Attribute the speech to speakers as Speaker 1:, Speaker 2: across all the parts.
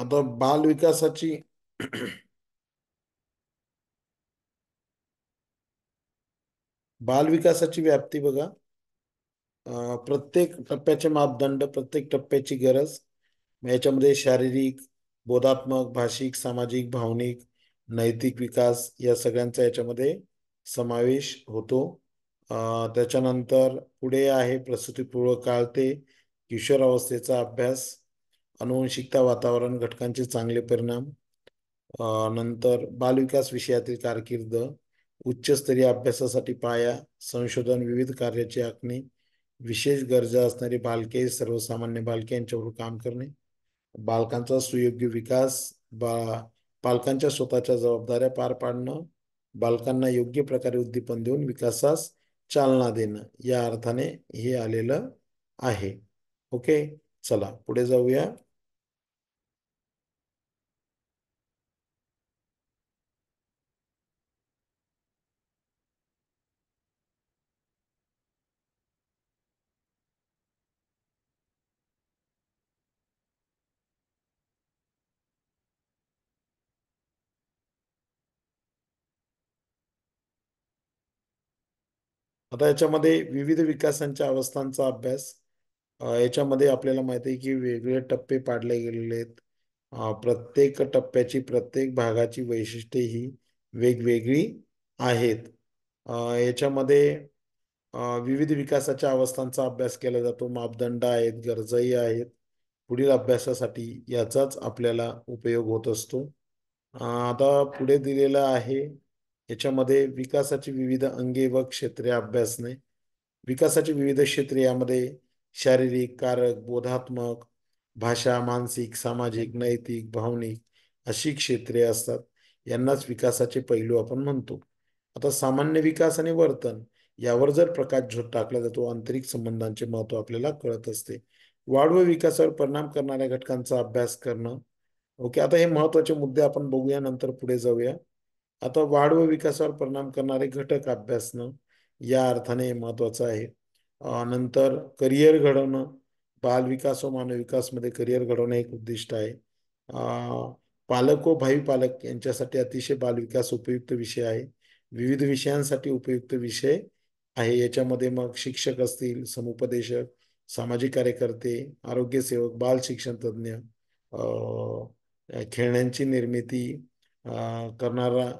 Speaker 1: आता बाल विकासाची बाल विकासाची व्याप्ती बघा. प्रत्येक टप्प्याचे मापदंड, प्रत्येक टप्प्याची गरज. याच्यामध्ये शारीरिक, बोधात्मक, भाषिक, सामाजिक, भावनिक, नैतिक विकास या सगळ्यांचा याच्यामध्ये समावेश होतो. त्याच्यानंतर पुढे आहे प्रसूतीपूर्व काळ ते किशोरावस्थेचा अभ्यास, अनुवंशिकता, वातावरण घटकांचे चांगले परिणाम. नंतर बालविकास विषयातील कारकीर्द, उच्चस्तरीय अभ्यासासाठी पाया, संशोधन, विविध कार्याची आखणी, विशेष गरजा असणारी बालके, सर्वसामान्य बालके यांच्यावर काम करणे, बालकांचा सुयोग्य विकास, बा पालकांच्या स्वतःच्या जबाबदाऱ्या पार पाडणं, बालकांना योग्य प्रकारे उद्दीपन देऊन विकासास चालना देणं, या अर्थाने हे आलेलं आहे. ओके, चला पुढे जाऊया. आता याच्यामध्ये विविध विकासांच्या अवस्थांचा अभ्यास. याच्यामध्ये आपल्याला माहिती आहे की वेगवेगळे टप्पे पाडले गेलेले आहेत. प्रत्येक टप्प्याची, प्रत्येक भागाची वैशिष्ट्ये ही वेगवेगळी आहेत. याच्यामध्ये विविध विकासाच्या अवस्थांचा अभ्यास केला जातो. मापदंड आहेत, गरजाही आहेत. पुढील अभ्यासासाठी याचाच आपल्याला उपयोग होत असतो. आता पुढे दिलेलं आहे. याच्यामध्ये विकासाची विविध अंगे व क्षेत्रे अभ्यासणे. विकासाची विविध क्षेत्रे यामध्ये शारीरिक, कारक, बोधात्मक, भाषा, मानसिक, सामाजिक, नैतिक, भावनिक अशी क्षेत्रे असतात. यांनाच विकासाचे पैलू आपण म्हणतो. आता सामान्य विकास आणि वर्तन यावर जर प्रकाशझोत टाकला जातो, आंतरिक संबंधांचे महत्व आपल्याला कळत असते. वाढ व विकासावर परिणाम करणाऱ्या घटकांचा अभ्यास करणं. ओके, आता हे महत्वाचे मुद्दे आपण बघूया, नंतर पुढे जाऊया. आता वाढ व विकासावर परिणाम करणारे घटक अभ्यासणं या अर्थाने महत्वाचं आहे. नंतर करिअर घडवणं. बाल विकास व मानव विकास मध्ये करिअर घडवणं एक उद्दिष्ट आहे. पालक व भावी पालक यांच्यासाठी अतिशय बालविकास उपयुक्त विषय आहे. विविध विषयांसाठी उपयुक्त विषय आहे. याच्यामध्ये मग शिक्षक असतील, समुपदेशक, सामाजिक कार्यकर्ते, आरोग्य सेवक, बाल शिक्षण तज्ञ, खेळण्यांची निर्मिती करणारा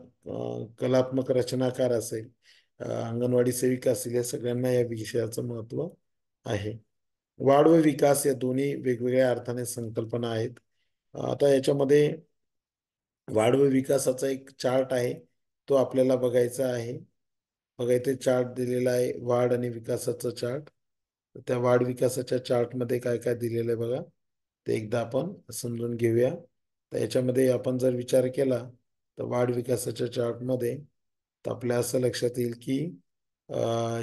Speaker 1: कलात्मक रचनाकार असेल, अंगणवाडी सेविका असतील, या सगळ्यांना या विषयाचं महत्व आहे. वाढ व विकास या दोन्ही वेगवेगळ्या अर्थाने संकल्पना आहेत. आता याच्यामध्ये वाढ व विकासाचा एक चार्ट आहे, तो आपल्याला बघायचा आहे. बघा इथे चार्ट दिलेला आहे, वाढ आणि विकासाचा चार्ट. त्या वाढ विकासाच्या चार्टमध्ये काय काय दिलेलं आहे बघा, ते एकदा आपण समजून घेऊया. तर याच्यामध्ये आपण जर विचार केला तर वाढ विकासाच्या चार्टमध्ये तर आपल्या असं लक्षात येईल की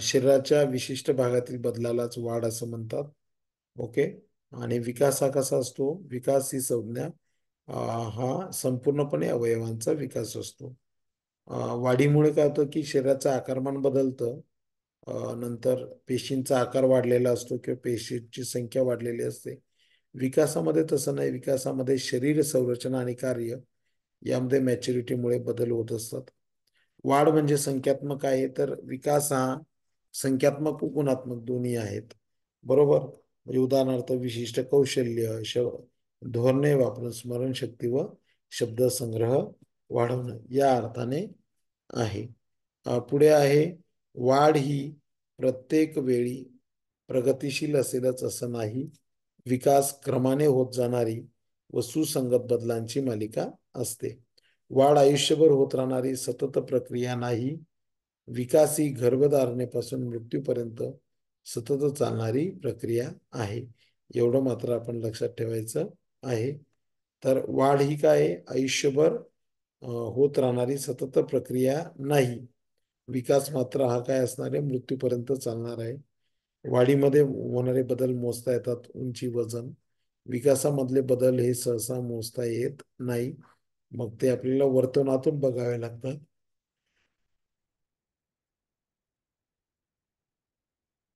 Speaker 1: शरीराच्या विशिष्ट भागातील बदलालाच वाढ असं म्हणतात. ओके, आणि विकास हा कसा असतो? विकास ही संज्ञा हा संपूर्णपणे अवयवांचा विकास असतो. वाढीमुळे काय होतं की शरीराचं आकारमान बदलतं. नंतर पेशींचा आकार वाढलेला असतो किंवा पेशींची संख्या वाढलेली असते. विकासामध्ये तसं नाही. विकासामध्ये शरीर संरचना आणि कार्य यामध्ये मॅच्युरिटीमुळे बदल होत असतात. वाढ म्हणजे संख्यात्मक आहे, तर विकास हा संख्यात्मक व गुणात्मक दोन्ही आहेत. बरोबर, म्हणजे उदाहरणार्थ विशिष्ट कौशल्य, धोरणे वापरून स्मरणशक्ती व शब्दसंग्रह वाढवणं या अर्थाने आहे. पुढे आहे, वाढ ही प्रत्येक वेळी प्रगतिशील असेलच असं नाही. विकास क्रमाने होत जाणारी व सुसंगत बदलांची मालिका असते. वाढ आयुष्यभर होत राहणारी सतत प्रक्रिया नाही. विकास ही गर्भधारणेपासून मृत्यूपर्यंत सतत चालणारी प्रक्रिया आहे. एवढं मात्र आपण लक्षात ठेवायचं आहे. तर वाढ ही काय? आयुष्यभर होत राहणारी सतत प्रक्रिया नाही. विकास मात्र हा काय असणार आहे? मृत्यूपर्यंत चालणार आहे. वाढीमध्ये होणारे बदल मोजता येतात, उंची, वजन. विकासामधले बदल हे सहसा मोजता येत नाही, मग ते आपल्याला वर्तनातून बघावे लागतात.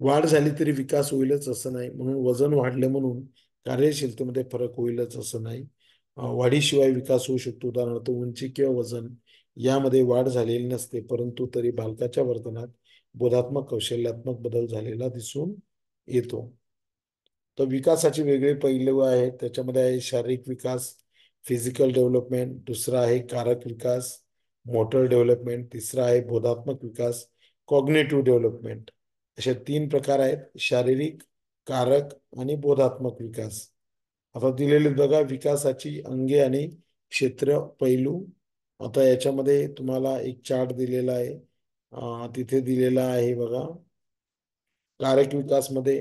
Speaker 1: वाढ झाली तरी विकास होईलच असं नाही, म्हणून वजन वाढले म्हणून कार्यशीलतेमध्ये फरक होईलच असं नाही. वाढीशिवाय विकास होऊ शकतो. उदाहरणार्थ उंची किंवा वजन यामध्ये वाढ झालेली नसते, परंतु तरी बालकाच्या वर्तनात बोधात्मक कौशल्यात्मक बदल झालेला दिसून येतो. तर विकासाचे वेगळे पैलू आहेत. त्याच्यामध्ये आहे शारीरिक विकास, फिजिकल डेव्हलपमेंट. दुसरा आहे कारक विकास, मोटर डेव्हलपमेंट. तिसरा आहे बोधात्मक विकास, कॉग्नेटिव्ह डेव्हलपमेंट. असे 3 प्रकार आहेत: शारीरिक, कारक आणि बोधात्मक विकास. आता दिलेले बघा विकासाची अंगे आणि क्षेत्र पैलू. आता याच्यामध्ये तुम्हाला एक चार्ट दिलेला आहे. तिथे दिलेला आहे बघा. कारक विकासमध्ये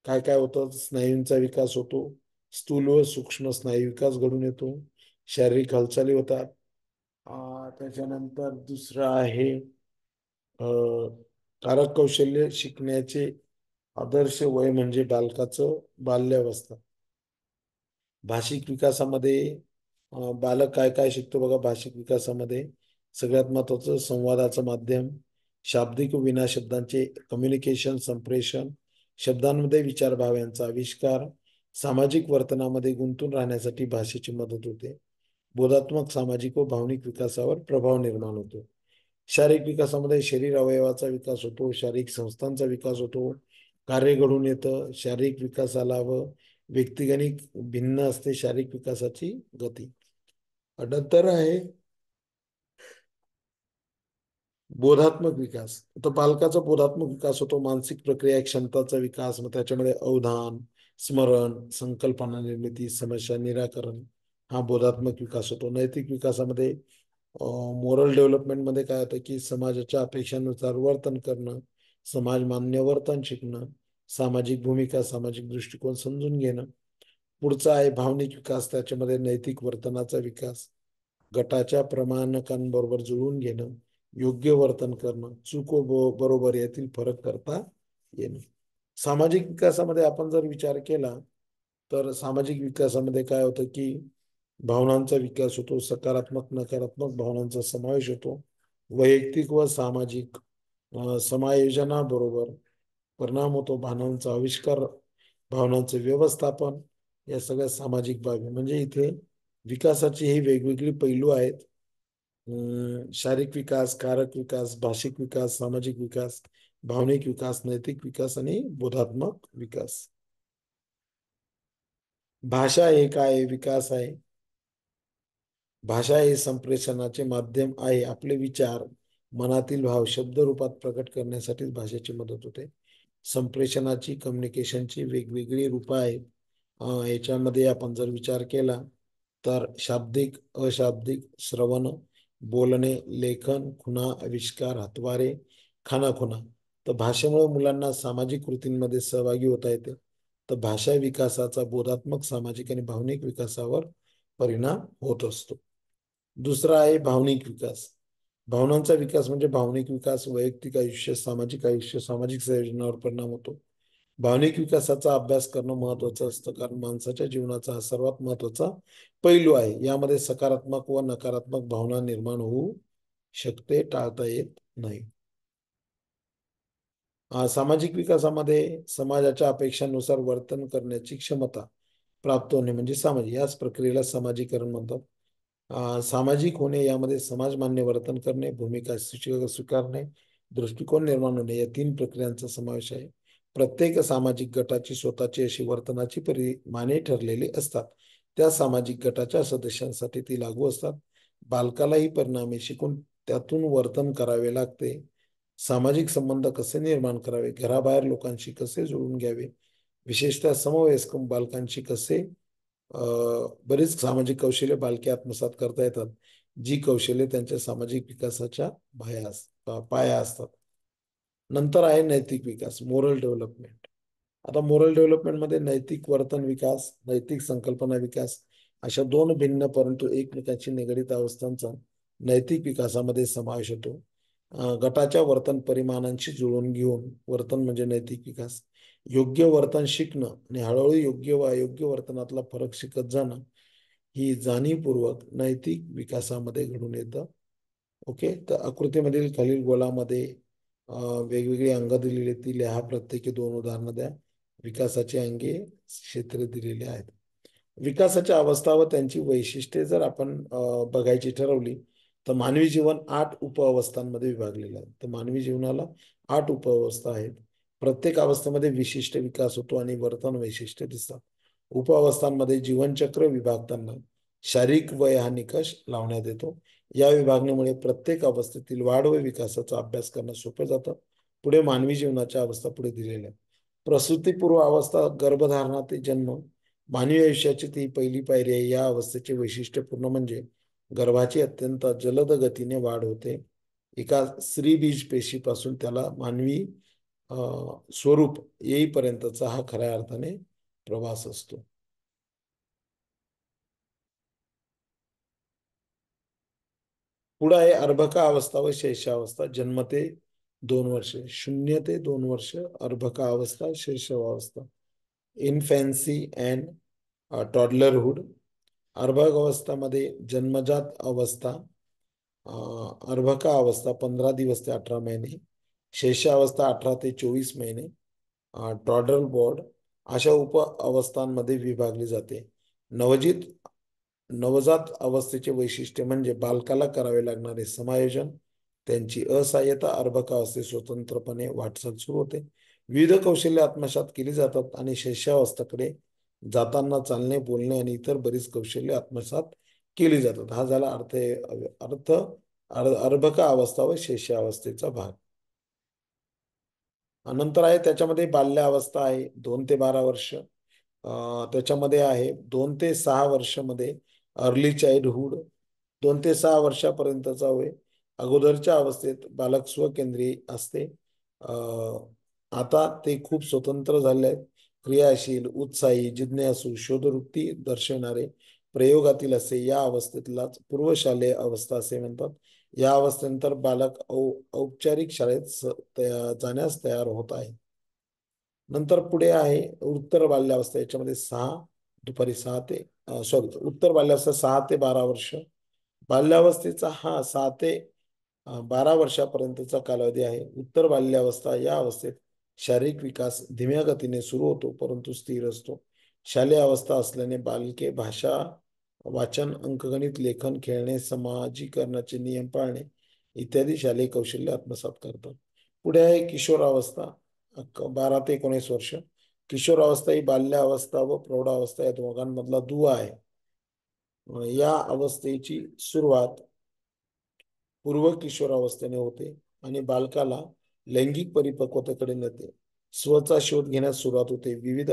Speaker 1: काय काय होतं? स्नायूंचा विकास होतो, स्थूल व सूक्ष्म स्नायू विकास घडून येतो, शारीरिक हालचाली होतात. त्याच्यानंतर दुसरं आहे कारक कौशल्य शिकण्याचे आदर्श वय म्हणजे बालकाचं बाल्यावस्था. भाषिक विकासामध्ये बालक काय काय शिकतो बघा. भाषिक विकासामध्ये सगळ्यात महत्वाचं संवादाचं माध्यम, शाब्दिक व विना शब्दांचे कम्युनिकेशन, संप्रेषण, शब्दांमध्ये विचारभाव यांचा आविष्कार, सामाजिक वर्तनामध्ये गुंतून राहण्यासाठी भाषेची मदत होते, बोधात्मक, सामाजिक व भावनिक विकासावर प्रभाव निर्माण होतो. शारीरिक विकासामध्ये शरीर अवयवाचा विकास होतो, शारीरिक संस्थांचा विकास होतो, कार्य घडून येतं. शारीरिक विकासाला व व्यक्तिगणिक भिन्न असते शारीरिक विकासाची गती. नंतर आहे बोधात्मक विकास. तर बालकाचा बोधात्मक विकास होतो, मानसिक प्रक्रिया, क्षमताचा विकास. मग त्याच्यामध्ये अवधान, स्मरण, संकल्पना निर्मिती, समस्या निराकरण हा बोधात्मक विकास होतो. नैतिक विकासामध्ये मोरल डेव्हलपमेंटमध्ये काय होतं की समाजाच्या अपेक्षांनुसार वर्तन करणं, समाज मान्य वर्तन शिकणं, सामाजिक भूमिका, सामाजिक दृष्टिकोन समजून घेणं. पुढचा आहे भावनिक विकास. त्याच्यामध्ये नैतिक वर्तनाचा विकास, गटाच्या प्रमाणकांबरोबर जुळून घेणं, योग्य वर्तन करणं, चूक व बरोबर यातील फरक करता येणं. सामाजिक विकासामध्ये आपण जर विचार केला तर सामाजिक विकासामध्ये काय होतं की भावनांचा विकास होतो, सकारात्मक नकारात्मक भावनांचा समावेश होतो, वैयक्तिक व सामाजिक समायोजनाबरोबर परिणाम होतो, भावनांचा आविष्कार, भावनांचे व्यवस्थापन, या सगळ्या सामाजिक बाबी. म्हणजे इथे विकासाची ही वेगवेगळी पैलू आहेत. शारीरिक विकास, कारक विकास, भाषिक विकास, सामाजिक विकास, भावनिक विकास, नैतिक विकास आणि बोधात्मक विकास. भाषा हे काय विकास आहे? भाषा हे संप्रेषणाचे माध्यम आहे. आपले विचार, मनातील भाव शब्द रूपात प्रकट करण्यासाठी भाषेची मदत होते. संप्रेषणाची, कम्युनिकेशनची वेगवेगळी रूपं आहेत. याच्यामध्ये आपण जर विचार केला तर शाब्दिक, अशाब्दिक, श्रवण, बोलणे, लेखन, खुणा, आविष्कार, हातवारे, खानाखुणा. तर भाषेमुळे मुलांना सामाजिक कृतींमध्ये सहभागी होता येते. तर भाषा विकासाचा बोधात्मक, सामाजिक आणि भावनिक विकासावर परिणाम होत असतो. दुसरा आहे भावनिक विकास. भावनांचा विकास म्हणजे भावनिक विकास, वैयक्तिक आयुष्य, सामाजिक आयुष्य, सामाजिक संयोजनावर परिणाम होतो. भावनिक विकासाचा अभ्यास करणं महत्वाचं असतं, कारण माणसाच्या जीवनाचा हा सर्वात महत्वाचा पैलू आहे. यामध्ये सकारात्मक व नकारात्मक भावना निर्माण होऊ शकते, टाळता येत नाही. सामाजिक विकासामध्ये समाजाच्या अपेक्षांनुसार वर्तन करण्याची क्षमता प्राप्त होणे म्हणजे सामाजिक, याच प्रक्रियेला सामाजिकरण म्हणतात. सामाजिक होणे यामध्ये समाज मान्य वर्तन करणे, भूमिका स्वीकारणे, दृष्टिकोन निर्माण होणे या 3 प्रक्रियांचा समावेश आहे. प्रत्येक सामाजिक गटाची स्वतःची अशी वर्तनाची परिमाणे ठरलेली असतात. त्या सामाजिक गटाच्या सदस्यांसाठी ती लागू असतात. बालकालाही परिणामी शिकून त्यातून वर्तन करावे लागते. सामाजिक संबंध कसे निर्माण करावे, घराबाहेर लोकांशी कसे जुळून घ्यावे, विशेषतः समवयस्क बालकांशी कसे बरीच सामाजिक कौशल्य बालके आत्मसात करता येतात, जी कौशल्य त्यांच्या सामाजिक विकासाच्या पाया असतात. नंतर आहे नैतिक विकास, मोरल डेव्हलपमेंट. आता मोरल डेव्हलपमेंटमध्ये नैतिक वर्तन विकास, नैतिक संकल्पना विकास अशा 2 भिन्न परंतु एकमेकांशी निगडित अवस्थांचा नैतिक विकासामध्ये समावेश होतो. गटाच्या वर्तन परिमाणांशी जुळवून घेऊन वर्तन म्हणजे नैतिक विकास. योग्य वर्तन शिकणं आणि हळूहळू योग्य व अयोग्य वर्तनातला फरक शिकत जाणं ही जाणीवपूर्वक नैतिक विकासामध्ये घडून येतं. ओके, तर आकृतीमधील खालील गोलामध्ये वेगवेगळी अंग दिलेली ती लिहा. प्रत्येकी 2 उदाहरणं द्या. विकासाची अंगे क्षेत्र दिलेली आहेत. विकासाच्या अवस्था व त्यांची वैशिष्ट्ये जर आपण बघायची ठरवली तर मानवी जीवन 8 उपअवस्थांमध्ये विभागलेलं आहे. तर मानवी जीवनाला 8 उपअवस्था आहेत. प्रत्येक अवस्थेमध्ये विशिष्ट विकास होतो आणि वर्तन वैशिष्ट्ये दिसतात. उपअवस्थांमध्ये जीवनचक्र विभागताना शारीरिक वय हा निकष लावण्यात येतो. या विभागणीमुळे प्रत्येक अवस्थेतील वाढ व विकासाचा अभ्यास करणं सोपं जातं. पुढे मानवी जीवनाच्या अवस्था पुढे दिलेल्या आहेत. प्रसूतीपूर्व अवस्था गर्भधारणा ते जन्म मानवी आयुष्याची ती पहिली पायरी आहे. या अवस्थेचे वैशिष्ट्यपूर्ण म्हणजे गर्भाची अत्यंत जलद गतीने वाढ होते. एका स्त्री बीज पेशीपासून त्याला मानवी स्वरूप येईपर्यंतचा हा खऱ्या अर्थाने प्रवास असतो. पुढे आहे अर्भका अवस्था व शैशवावस्था. जन्म ते 2 वर्षे, 0 ते 2 वर्ष अर्भका अवस्था, शैशवावस्था. इन्फॅन्सी अँड टॉडलरहुड. अर्भक अवस्थामध्ये जन्मजात अवस्था, अर्भका अवस्था 15 दिवस ते 18 महिने, शैशवावस्था 18 ते 24 महिने, टॉडल बोर्ड अशा उप अवस्थांमध्ये विभागली जाते. नवजीत नवजात अवस्थेचे वैशिष्ट्य म्हणजे बालकाला करावे लागणारे समायोजन, त्यांची असहाय्यता. अर्भकावस्थेत स्वतंत्रपणे वाटचाल सुरू होते. विविध कौशल्य आत्मसात केली जातात आणि शैशवावस्थेकडे जाताना चालणे, बोलणे आणि इतर बरीच कौशल्य आत्मसात केली जातात. हा झाला अर्भका अवस्था व शैशवावस्थेचा भाग. नंतर आहे त्याच्यामध्ये बाल्य अवस्था आहे 2 ते 12 वर्ष. त्याच्यामध्ये आहे 2 ते 6 वर्षामध्ये अर्ली चाइल्डहुड. 2 ते 6 वर्षापर्यंतचा वय अगोदरच्या अवस्थेत बालक स्वकेंद्रीय असते. आता ते खूप स्वतंत्र झाले आहेत. क्रियाशील, उत्साही, जिज्ञासू, शोधवृत्ती दर्शवणारे, प्रयोगातील असे या अवस्थेतलाच पूर्वशालेय अवस्था असे म्हणतात. या अवस्थेनंतर बालक औपचारिक शाळेत जाण्यास तयार होत आहे. नंतर पुढे आहे उत्तर बाल्यावस्था. याच्यामध्ये दुपारी 6 ते 12 वर्ष. बाल्यावस्थेचा हा 6 ते 12 वर्षापर्यंतचा कालावधी आहे. उत्तर बाल्यावस्था या अवस्थेत शारीरिक विकास धीम्या गतीने सुरू होतो परंतु स्थिर असतो. शालेय अवस्था असल्याने बालके भाषा, वाचन, अंकगणित, लेखन, खेळणे, समाजीकरणाचे नियम पाळणे इत्यादी शालेय कौशल्य आत्मसात करतात. पुढे आहे किशोरावस्था 12 ते 19 वर्ष. किशोरावस्था ही बाल्यावस्था व प्रौढावस्था या दोघांमधला दुवा आहे. या अवस्थेची सुरुवात पूर्व किशोरावस्थेने होते आणि बालकाला लैंगिक परिपक्वतेकडे नेते. स्वचा शोध घेण्यास सुरुवात होते. विविध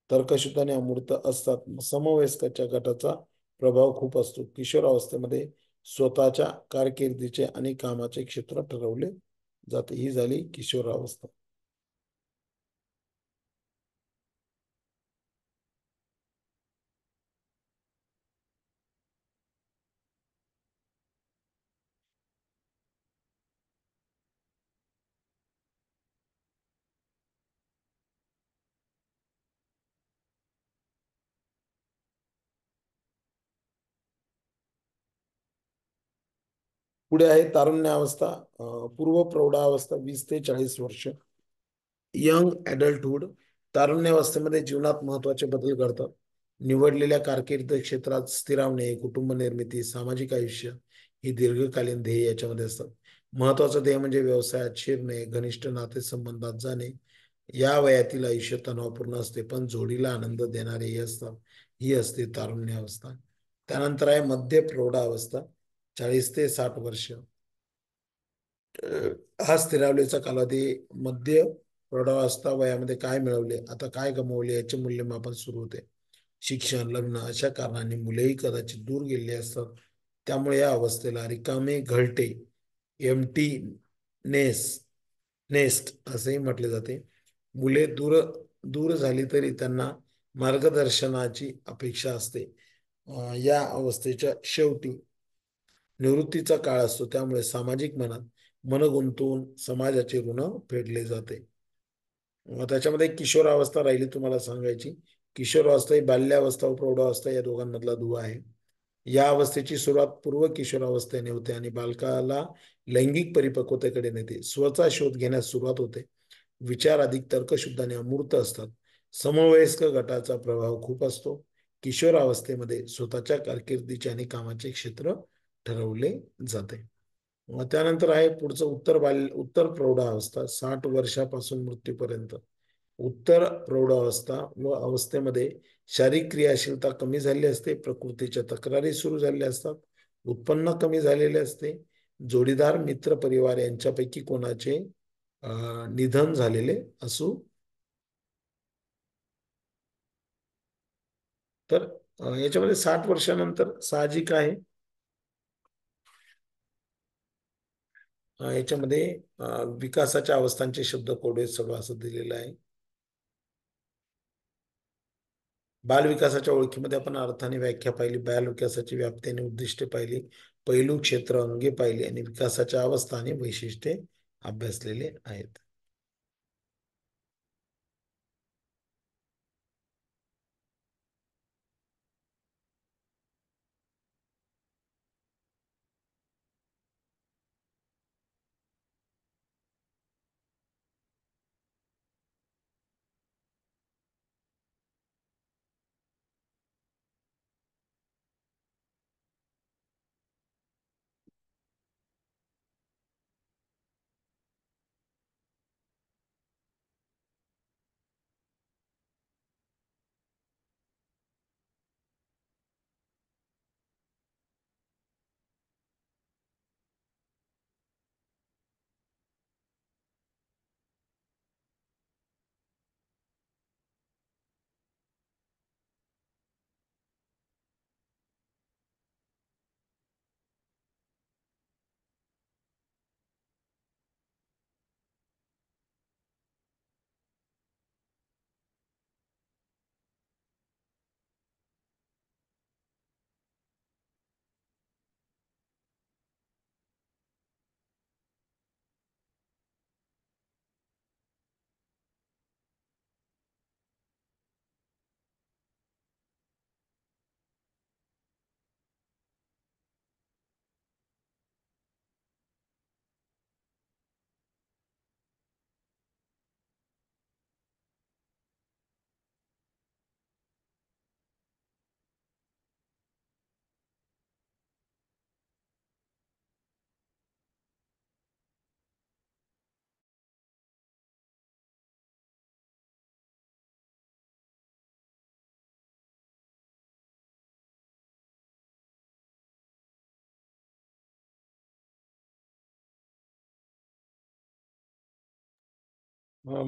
Speaker 1: तर्कशुद्ध आणि अमूर्त असतात. समवयस्काच्या गटाचा प्रभाव खूप असतो. किशोरावस्थेमध्ये स्वतःच्या कारकिर्दीचे आणि कामाचे क्षेत्र ठरवले जाते. ही झाली किशोरावस्था. पुढे आहे तारुण्यावस्था, पूर्व प्रौढावस्था 20 ते 40 वर्ष. यंग ॲडल्टहुड. तारुण्यावस्थेमध्ये जीवनात महत्वाचे बदल घडतात. निवडलेल्या कारकीर्द क्षेत्रात स्थिरावणे, कुटुंब निर्मिती, सामाजिक आयुष्य ही दीर्घकालीन ध्येय याच्यामध्ये असतात. महत्वाचं ध्येय म्हणजे व्यवसायात शिरणे, घनिष्ठ नातेसंबंधात जाणे. या वयातील आयुष्य तणावपूर्ण असते पण जोडीला आनंद देणारे ही असतात. ही असते तारुण्यावस्था. त्यानंतर आहे मध्य प्रौढावस्था 40 ते 60 वर्ष. हा स्थिरावलेचा कालावधी. मध्य प्रौढावस्था वयामध्ये काय मिळवले, आता काय गमावले याचे मूल्यमापन सुरू होते. शिक्षण, लग्न अशा कारणांनी मुलेही कदाचित दूर गेलेली असतात. त्यामुळे या अवस्थेला रिकामे घरटे, एमटी नेस नेस्ट असेही म्हटले जाते. मुले दूर दूर झाली तरी त्यांना मार्गदर्शनाची अपेक्षा असते. या अवस्थेच्या शेवटी निवृत्तीचा काळ असतो त्यामुळे सामाजिक मनात मन गुंतवून समाजाचे ऋण फेडले जाते. त्याच्यामध्ये किशोरावस्था राहिली तुम्हाला सांगायची. किशोरावस्था ही बाल्यावस्था व प्रौढावस्था या दोघांमधला दुवा आहे. या अवस्थेची सुरुवात पूर्व किशोरावस्थेने होते आणि बालकाला लैंगिक परिपक्वतेकडे नेते. स्वचा शोध घेण्यास सुरुवात होते. विचार अधिक तर्कशुद्ध आणि अमूर्त असतात. समवयस्क गटाचा प्रभाव खूप असतो. किशोरावस्थेमध्ये स्वतःच्या कारकिर्दीचे आणि कामाचे क्षेत्र ठरवले जाते. मग त्यानंतर आहे पुढचं उत्तर प्रौढावस्था, 60 वर्षापासून मृत्यूपर्यंत. उत्तर प्रौढावस्था व अवस्थेमध्ये शारीरिक क्रियाशीलता कमी झाली असते, प्रकृतीच्या तक्रारी सुरू झालेल्या असतात, उत्पन्न कमी झालेले असते, जोडीदार मित्र परिवार यांच्यापैकी कोणाचे निधन झालेले असू. तर याच्यामध्ये 60 वर्षानंतर साहजिक आहे याच्यामध्ये विकासाच्या अवस्थांचे शब्द कोडे सगळं असं दिलेलं आहे. बालविकासाच्या ओळखीमध्ये आपण अर्थाने व्याख्या पाहिली, बालविकासाची व्याप्ती आणि उद्दिष्टे पाहिली, पैलू क्षेत्र अंगे पाहिली आणि विकासाच्या अवस्था आणि वैशिष्ट्ये अभ्यासलेले आहेत.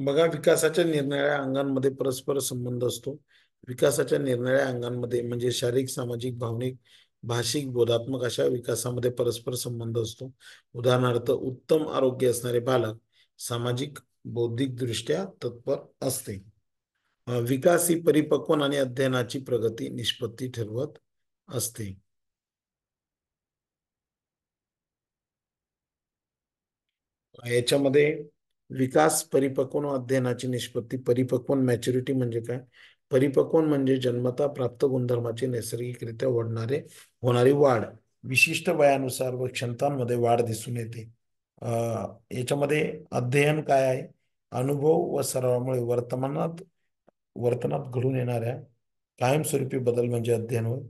Speaker 1: बघा, विकासाच्या निरनिराळ्या अंगांमध्ये परस्पर संबंध असतो. विकासाच्या निरनिराळ्या अंगांमध्ये म्हणजे शारीरिक, सामाजिक, भावनिक, भाषिक, बोधात्मक अशा विकासामध्ये परस्पर संबंध असतो. उदाहरणार्थ, उत्तम आरोग्य असणारे बालक सामाजिक, बौद्धिक दृष्ट्या तत्पर असते. विकास ही परिपक्वन आणि अध्ययनाची प्रगती निष्पत्ती ठरवत असते. याच्यामध्ये विकास, परिपक्वन व अध्ययनाची निष्पत्ती. परिपक्वन मॅच्युरिटी म्हणजे काय? परिपक्वन म्हणजे जन्मता प्राप्त गुणधर्माची नैसर्गिकरित्या होणारी वाढ. विशिष्ट वयानुसार व क्षमतांमध्ये वाढ दिसून येते. याच्यामध्ये अध्ययन काय आहे? अनुभव व सरावामुळे वर्तनात घडून येणाऱ्या कायमस्वरूपी बदल म्हणजे अध्ययन होय.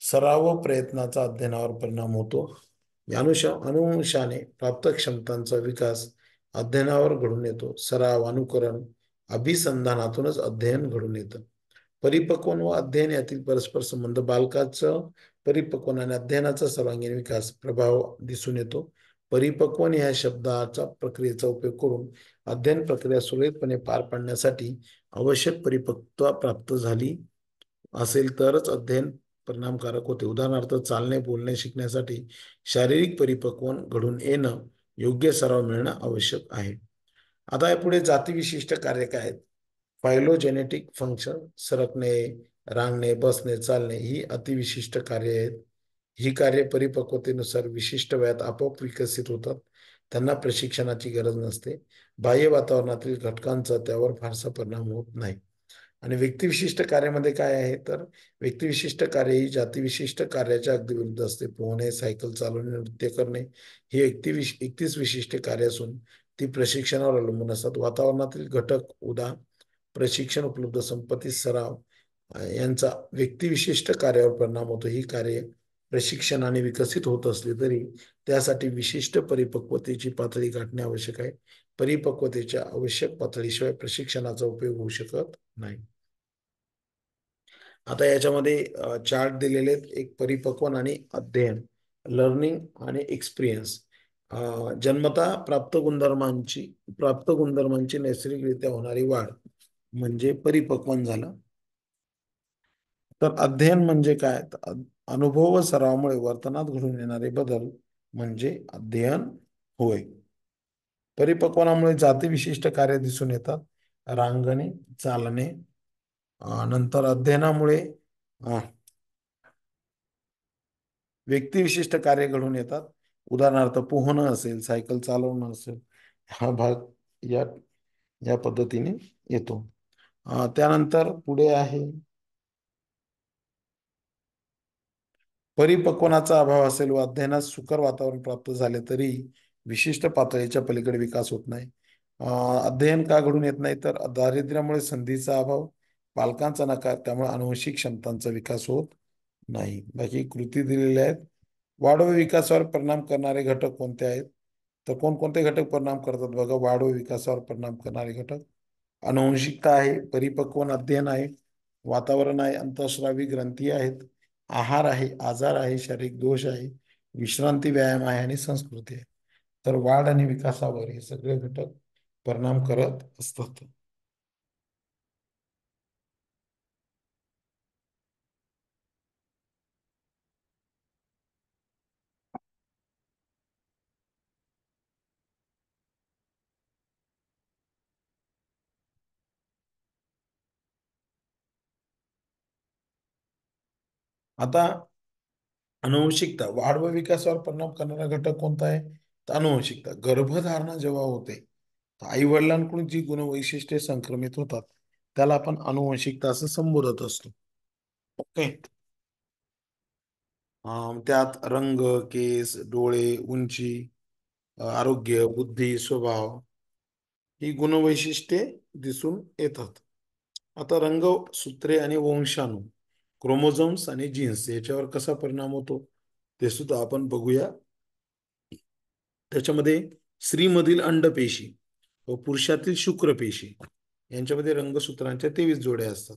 Speaker 1: सराव व प्रयत्नाचा अध्ययनावर परिणाम होतो. अनुशाने प्राप्त क्षमतांचा विकास अध्ययनावर घडून येतो. सराव, अनुकरण, अभिसंधानातूनच अध्ययन घडून येतं. परिपक्वन व अध्ययन यातील परस्पर संबंध. बालकाचं परिपक्वन आणि अध्ययनाचा सर्वांगीण विकास प्रभाव दिसून येतो. परिपक्वन या शब्दाचा प्रक्रियेचा उपयोग करून अध्ययन प्रक्रिया सुरळीतपणे पार पाडण्यासाठी आवश्यक परिपक्वता प्राप्त झाली असेल तरच अध्ययन परिणामकारक होते. उदाहरणार्थ, चालणे, बोलणे शिकण्यासाठी शारीरिक परिपक्वन घडून येणं, योग्य सराव मिळणं आवश्यक आहे. आता यापुढे जातीविशिष्ट कार्य काय आहेत? फायलोजेनेटिक फंक्शन, सरकणे, रांगणे, बसणे, चालणे ही अतिविशिष्ट कार्य आहेत. ही कार्य परिपक्वतेनुसार विशिष्ट वयात आपोआप विकसित होतात. त्यांना प्रशिक्षणाची गरज नसते. बाह्य वातावरणातील घटकांचा त्यावर फारसा परिणाम होत नाही. आणि व्यक्तिविशिष्ट कार्यामध्ये काय आहे तर व्यक्तिविशिष्ट कार्य ही जातीविशिष्ट कार्याच्या अगदी विरुद्ध असते. पोहणे, सायकल चालवणे, नृत्य करणे ही एकतीस विशिष्ट कार्य असून ती प्रशिक्षणावर अवलंबून असतात. वातावरणातील घटक प्रशिक्षण, उपलब्ध संपत्ती, सराव यांचा व्यक्तिविशिष्ट कार्यावर परिणाम होतो. ही कार्य प्रशिक्षणाने विकसित होत असली तरी त्यासाठी विशिष्ट परिपक्वतेची पातळी गाठणे आवश्यक आहे. परिपक्वतेच्या आवश्यक पातळीशिवाय प्रशिक्षणाचा उपयोग होऊ शकत नाही. आता याच्यामध्ये चार्ट दिलेले आहेत. एक परिपक्वन आणि अध्ययन, लर्निंग आणि एक्सपिरियन्स. जन्मता प्राप्त गुणधर्मांची नैसर्गिकरित्या होणारी वाढ म्हणजे परिपक्वन झालं. तर अध्ययन म्हणजे काय? अनुभव व सरावामुळे वर्तनात घडून येणारे बदल म्हणजे अध्ययन होय. परिपक्वनामुळे जाती विशिष्ट कार्य दिसून येतात. रांगणे, चालणे. नंतर अध्ययनामुळे व्यक्तिविशिष्ट कार्य घडून येतात. उदाहरणार्थ पोहणं असेल, सायकल चालवणं असेल, हा भाग या या पद्धतीने येतो. त्यानंतर पुढे आहे परिपक्वनाचा अभाव असेल व अध्ययनात सुकर वातावरण प्राप्त झाले तरी विशिष्ट पातळीच्या पलीकडे विकास होत नाही. अध्ययन का घडून येत नाही? तर दारिद्र्यामुळे संधीचा अभाव, पालकांचा नकार, त्यामुळे अनुवंशिक क्षमतांचा विकास होत नाही. बाकी कृती दिलेल्या आहेत. वाढ व विकासावर परिणाम करणारे घटक कोणते आहेत? तर कोणकोणते घटक परिणाम करतात बघा वाढ व विकासावर परिणाम करणारे घटक? अनुवंशिकता आहे, परिपक्वन अध्ययन आहे, वातावरण आहे, अंतःस्रावी ग्रंथी आहेत, आहार आहे, आजार आहे, शारीरिक दोष आहे, विश्रांती, व्यायाम आहे आणि संस्कृती आहे. तर वाढ आणि विकासावर हे सगळे घटक परिणाम करत असतात. आता अनुवंशिकता, वाढ व विकासावर परिणाम करणारा घटक कोणता आहे? तर अनुवंशिकता. गर्भधारणा जेव्हा होते आई वडिलांकडून जी गुणवैशिष्ट्ये संक्रमित होतात त्याला आपण अनुवंशिकता असं संबोधत असतो. ओके. त्यात रंग, केस, डोळे, उंची, आरोग्य, बुद्धी, स्वभाव ही गुणवैशिष्ट्ये दिसून येतात. आता रंगसूत्रे आणि वंशाणू, क्रोमोझोम्स आणि जीन्स याच्यावर कसा परिणाम होतो ते सुद्धा आपण बघूया. त्याच्यामध्ये स्त्रीमधील अंडपेशी व पुरुषातील शुक्रपेशी यांच्यामध्ये रंगसूत्रांच्या 23 जोड्या असतात.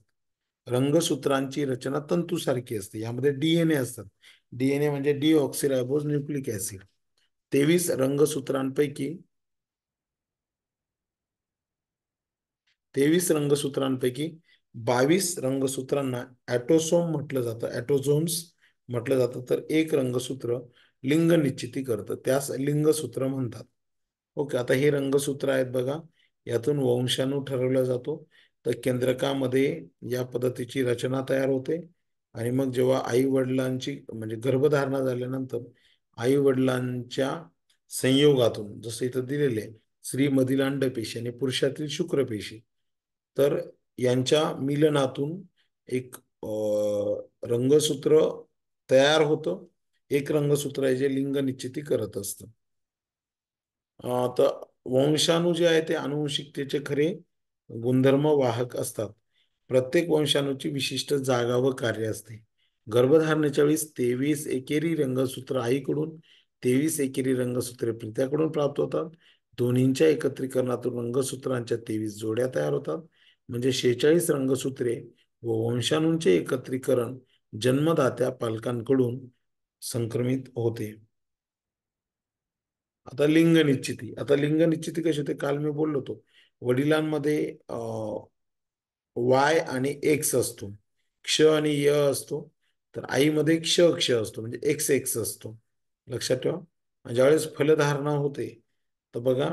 Speaker 1: रंगसूत्रांची रचना तंतूसारखी असते. यामध्ये डीएनए असतात. डीएनए म्हणजे डीऑक्सिरायबोज न्यूक्लिक ऍसिड. 23 रंगसूत्रांपैकी 22 रंगसूत्रांना ऍटोसोम म्हटलं जातं, ऍटोझोम्स म्हटलं जातं. तर एक रंगसूत्र लिंग निश्चिती करतं, त्यास लिंगसूत्र म्हणतात. ओके. आता हे रंगसूत्र आहेत बघा, यातून वंशाणू ठरवला जातो. तर केंद्रकामध्ये या पद्धतीची रचना तयार होते आणि मग जेव्हा आई वडिलांची म्हणजे गर्भधारणा झाल्यानंतर आई वडिलांच्या संयोगातून जसं इथं दिलेले स्त्रीमधील अंडपेशी आणि पुरुषातील शुक्रपेशी, तर यांच्या मिलनातून एक रंगसूत्र तयार होतं. एक रंगसूत्र आहे जे लिंग निश्चिती करत असतं. तर वंशाणू जे आहे ते अनुवंशिकतेचे खरे गुणधर्म वाहक असतात. प्रत्येक वंशाणूची विशिष्ट जागा व कार्य असते. गर्भधारणेच्या वेळेस 23 एकेरी रंगसूत्र आईकडून, 23 एकेरी रंगसूत्रे पित्याकडून प्राप्त होतात. दोन्हींच्या एकत्रीकरणातून रंगसूत्रांच्या 23 जोड्या तयार होतात. म्हणजे 46 रंगसूत्रे व वंशाणूंचे एकत्रीकरण जन्मदात्या पालकांकडून संक्रमित होते. आता लिंग निश्चिती कशी होते? काल मी बोललो होतो. वडिलांमध्ये वाय आणि एक्स असतो, क्ष आणि य असतो. तर आईमध्ये क्ष क्ष असतो म्हणजे एक्स एक्स असतो. लक्षात ठेवा. ज्यावेळेस फलधारणा होते तर बघा,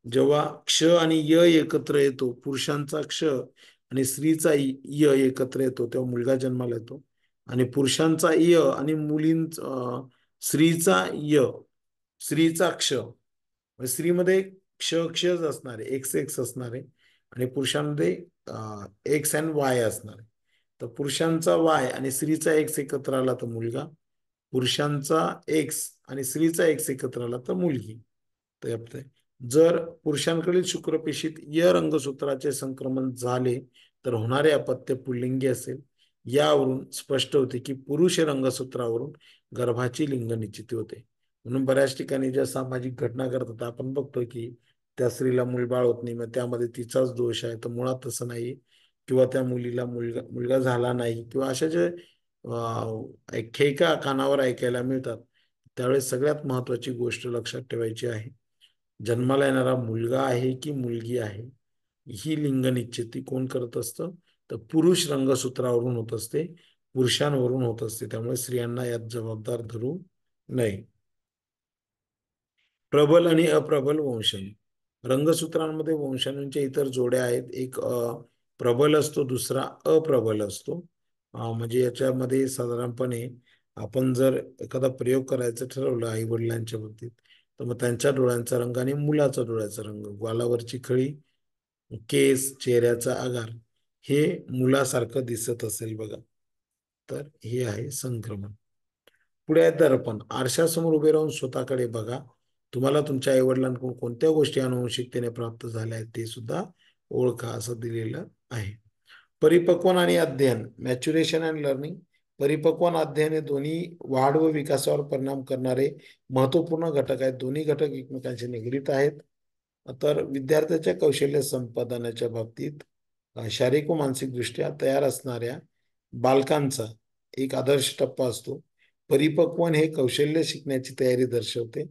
Speaker 1: जेव्हा क्ष आणि य एकत्र येतो, पुरुषांचा क्ष आणि स्त्रीचा य एकत्र येतो तेव्हा मुलगा जन्माला येतो. आणि पुरुषांचा य आणि स्त्रीचा य, स्त्रीचा क्ष, स्त्रीमध्ये क्ष क्षच असणारे, एक्स एक्स असणारे आणि पुरुषांमध्ये एक्स अँड वाय असणारे. तर पुरुषांचा वाय आणि स्त्रीचा एक्स एकत्र आला तर मुलगा, पुरुषांचा एक्स आणि स्त्रीचा एक्स एकत्र आला तर मुलगी. तर जर पुरुषांकडील शुक्रपेशीत य रंगसूत्राचे संक्रमण झाले तर होणारे अपत्य पुल्लिंगी असेल. यावरून स्पष्ट होते की पुरुष रंगसूत्रावरून गर्भाची लिंग निश्चिती होते. म्हणून बऱ्याच ठिकाणी ज्या सामाजिक घटना करतात आपण बघतो की त्या स्त्रीला मूलबाळ होत नाही, मग त्यामध्ये तिचाच दोष आहे. तर मुळात तसं नाही. किंवा त्या मुलीला मुलगा मुलगा झाला नाही किंवा अशा जे खेका कानावर ऐकायला मिळतात, त्यावेळेस सगळ्यात महत्वाची गोष्ट लक्षात ठेवायची आहे, जन्माला येणारा मुलगा आहे की मुलगी आहे, ही लिंग निश्चिती कोण करत असतं? तर पुरुष रंगसूत्रावरून होत असते, पुरुषांवरून होत असते. त्यामुळे स्त्रियांना यात जबाबदार धरू नये. प्रबल आणि अप्रबल वंशाणू. रंगसूत्रांमध्ये वंशाणूंच्या इतर जोड्या आहेत. एक प्रबल असतो, दुसरा अप्रबल असतो. म्हणजे याच्यामध्ये साधारणपणे आपण जर एखादा प्रयोग करायचं ठरवलं आई वडिलांच्या बाबतीत, तर मग त्यांच्या डोळ्यांचा रंग आणि मुलाचा डोळ्याचा रंग, गालावरची खळी, केस, चेहऱ्याचा आकार हे मुलासारखं दिसत असेल बघा, तर हे आहे संक्रमण. पुढे आहे दर्पण. आरशासमोर उभे राहून स्वतःकडे बघा. तुम्हाला तुमच्या आईवडिलांकडून कोणत्या गोष्टी अनुवंशिकतेने प्राप्त झाल्या आहेत ते सुद्धा ओळखा, असं दिलेलं आहे. परिपक्वन आणि अध्ययन, मॅच्युरेशन अँड लर्निंग. परिपक्वन अध्ययन हे दोन्ही वाढ व विकासावर परिणाम करणारे महत्वपूर्ण घटक आहेत. दोन्ही घटक एकमेकांशी निगडीत आहेत. तर विद्यार्थ्याच्या कौशल्य संपादनाच्या बाबतीत शारीरिक व मानसिकदृष्ट्या तयार असणाऱ्या बालकांचा एक आदर्श टप्पा असतो. परिपक्वन हे कौशल्य शिकण्याची तयारी दर्शवते,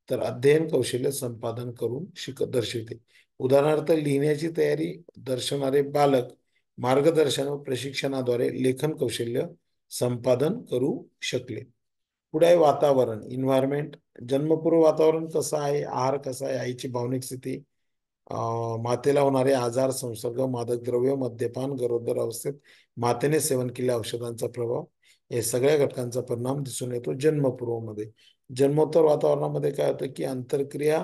Speaker 1: तर अध्ययन कौशल्य संपादन करून दर्शवते. उदाहरणार्थ लिहिण्याची तयारी दर्शवणारे बालक मार्गदर्शन व प्रशिक्षणाद्वारे लेखन कौशल्य संपादन करू शकले. पुढे आहे वातावरण, इन्व्हायरमेंट. जन्मपूर्व वातावरण कसं आहे, आहार कसा आहे, आईची भावनिक स्थिती, मातेला होणारे आजार, संसर्ग, मादक द्रव्य, मद्यपान, गरोदर अवस्थेत मातेने सेवन केलेल्या औषधांचा प्रभाव, या सगळ्या घटकांचा परिणाम दिसून येतो जन्मपूर्वमध्ये. जन्मोत्तर वातावरणामध्ये काय होतं की आंतरक्रिया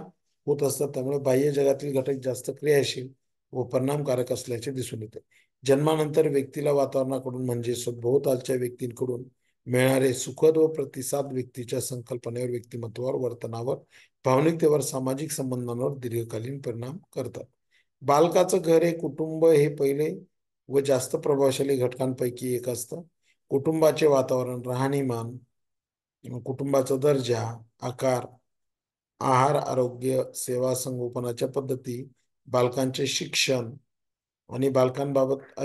Speaker 1: होत असतात, त्यामुळे बाह्य जगातील घटक जास्त क्रियाशील व परिणामकारक असल्याचे दिसून येते. जन्मानंतर व्यक्तीला वातावरणाकडून म्हणजे सभोवतालच्या व्यक्तींकडून मिळणारे सुखद व प्रतिसाद व्यक्तीच्या संकल्पनेवर, व्यक्तिमत्वावर, वर्तनावर, भावनिकतेवर, सामाजिक संबंधांवर दीर्घकालीन परिणाम करतात. बालकाचं घर हे कुटुंब हे पहिले व जास्त प्रभावशाली घटकांपैकी एक असतं. कुटुंबाचे वातावरण, राहणीमान, कुटुंबाचा दर्जा, आकार, आहार, आरोग्य, सेवा, संगोपनाच्या पद्धती, बालकांचे शिक्षण आणि बालकांबाबत